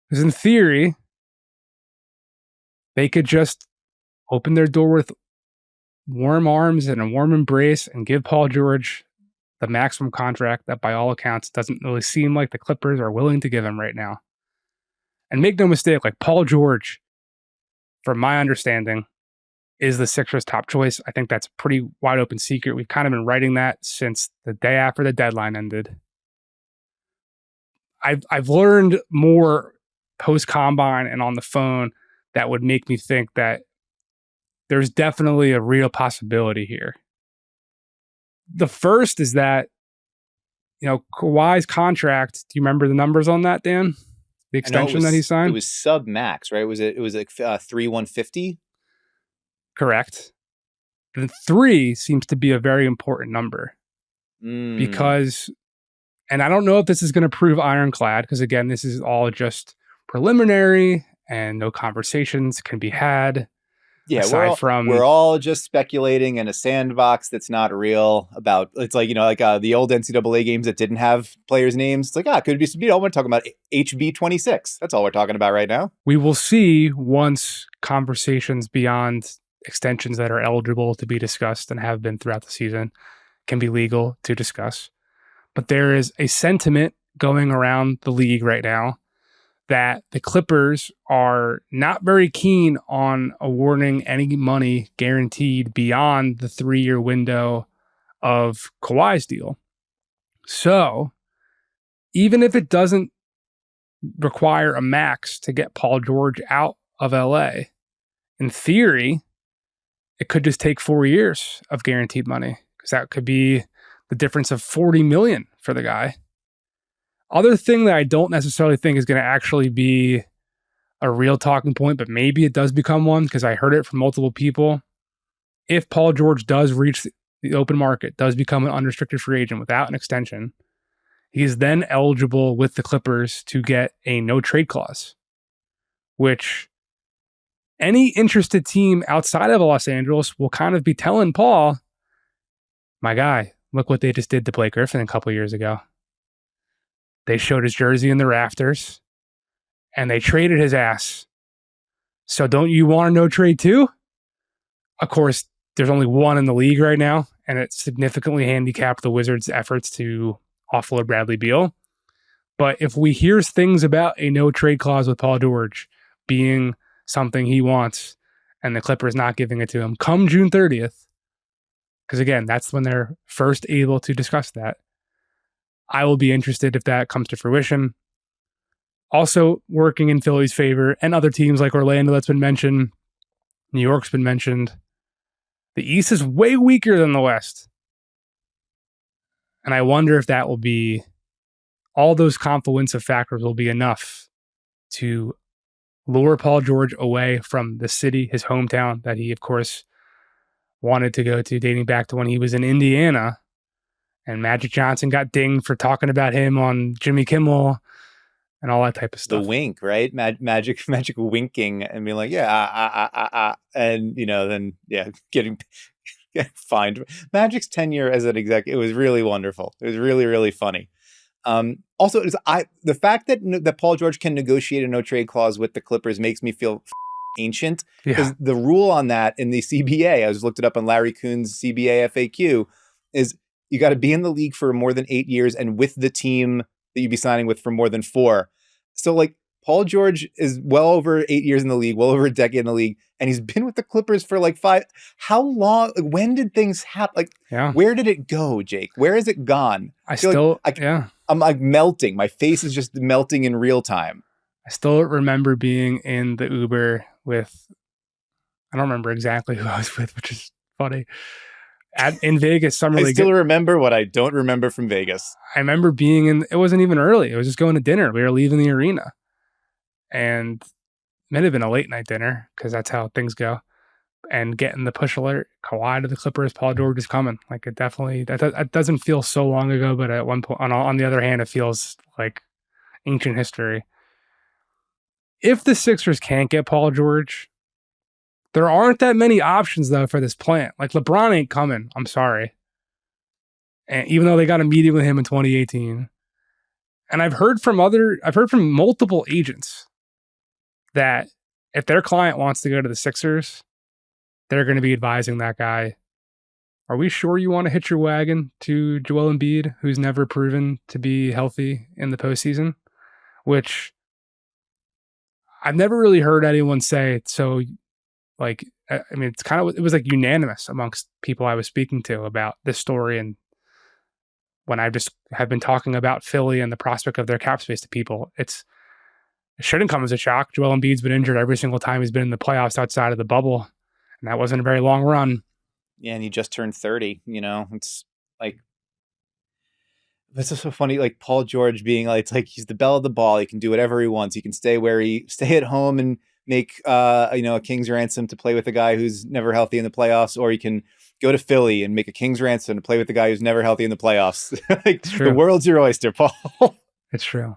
Because in theory, they could just open their door with warm arms and a warm embrace and give Paul George the maximum contract that by all accounts doesn't really seem like the Clippers are willing to give him right now. And make no mistake, like Paul George, from my understanding, is the Sixers' top choice. I think that's a pretty wide open secret. We've kind of been writing that since the day after the deadline ended. I've learned more post-combine and on the phone that would make me think that there's definitely a real possibility here. The first is that, Kawhi's contract, do you remember the numbers on that, Dan? The extension that he signed? It was sub-max, right? It was like 3,150? Correct. And 3 seems to be a very important number. Because, and I don't know if this is going to prove ironclad, because again, this is all just preliminary and no conversations can be had. Yeah, we're all just speculating in a sandbox that's not real about, it's like, the old NCAA games that didn't have players' names. It's like, it could be, we're talking about HB 26. That's all we're talking about right now. We will see once conversations beyond extensions that are eligible to be discussed and have been throughout the season can be legal to discuss. But there is a sentiment going around the league right now that the Clippers are not very keen on awarding any money guaranteed beyond the 3-year window of Kawhi's deal. So even if it doesn't require a max to get Paul George out of LA, in theory, it could just take 4 years of guaranteed money, because that could be the difference of $40 million for the guy. Other thing that I don't necessarily think is going to actually be a real talking point, but maybe it does become one because I heard it from multiple people. If Paul George does reach the open market, does become an unrestricted free agent without an extension, he is then eligible with the Clippers to get a no trade clause, which any interested team outside of Los Angeles will kind of be telling Paul, my guy, look what they just did to Blake Griffin a couple years ago. They showed his jersey in the rafters, and they traded his ass. So don't you want a no trade too? Of course, there's only one in the league right now, and it significantly handicapped the Wizards' efforts to offload Bradley Beal. But if we hear things about a no trade clause with Paul George being something he wants, and the Clippers not giving it to him come June 30th, because again, that's when they're first able to discuss that, I will be interested if that comes to fruition. Also working in Philly's favor, and other teams like Orlando that's been mentioned, New York's been mentioned. The East is way weaker than the West. And I wonder if that will be, all those confluence of factors will be enough to lure Paul George away from the city, his hometown, that he, of course, wanted to go to, dating back to when he was in Indiana. And Magic Johnson got dinged for talking about him on Jimmy Kimmel and all that type of stuff. The wink, right? Magic winking and being like, and then getting fined. Magic's tenure as an exec, it was really wonderful. It was really, really funny. Also, the fact that Paul George can negotiate a no trade clause with the Clippers makes me feel ancient, because the rule on that in the CBA, I just looked it up on Larry Kuhn's CBA FAQ, is you got to be in the league for more than 8 years and with the team that you'd be signing with for more than 4. So Paul George is well over 8 years in the league, well over a decade in the league, and he's been with the Clippers for 5. How long? When did things happen? Where did it go, Jake? Where has it gone? I'm melting. My face is just melting in real time. I still remember being in the Uber with, I don't remember exactly who I was with, which is funny. In Vegas, Summer League. I still remember what I don't remember from Vegas. I remember being it wasn't even early. It was just going to dinner. We were leaving the arena. And it might have been a late night dinner, because that's how things go. And getting the push alert, Kawhi to the Clippers, Paul George is coming. It definitely, that doesn't feel so long ago, but at one point, on the other hand, it feels like ancient history. If the Sixers can't get Paul George, there aren't that many options, though, for this plant. LeBron ain't coming. I'm sorry. And even though they got a meeting with him in 2018. And I've heard from multiple agents that if their client wants to go to the Sixers, they're going to be advising that guy, are we sure you want to hitch your wagon to Joel Embiid, who's never proven to be healthy in the postseason? Which I've never really heard anyone say. So, like, I mean, it was like unanimous amongst people I was speaking to about this story. And when I just have been talking about Philly and the prospect of their cap space to people, it shouldn't come as a shock. Joel Embiid's been injured every single time he's been in the playoffs outside of the bubble. And that wasn't a very long run. Yeah, and he just turned 30, it's like, this is so funny. Like Paul George being like, it's like, he's the belle of the ball. He can do whatever he wants. He can stay at home and make, a king's ransom to play with a guy who's never healthy in the playoffs, or he can go to Philly and make a king's ransom to play with a guy who's never healthy in the playoffs. Like the world's your oyster, Paul. It's true.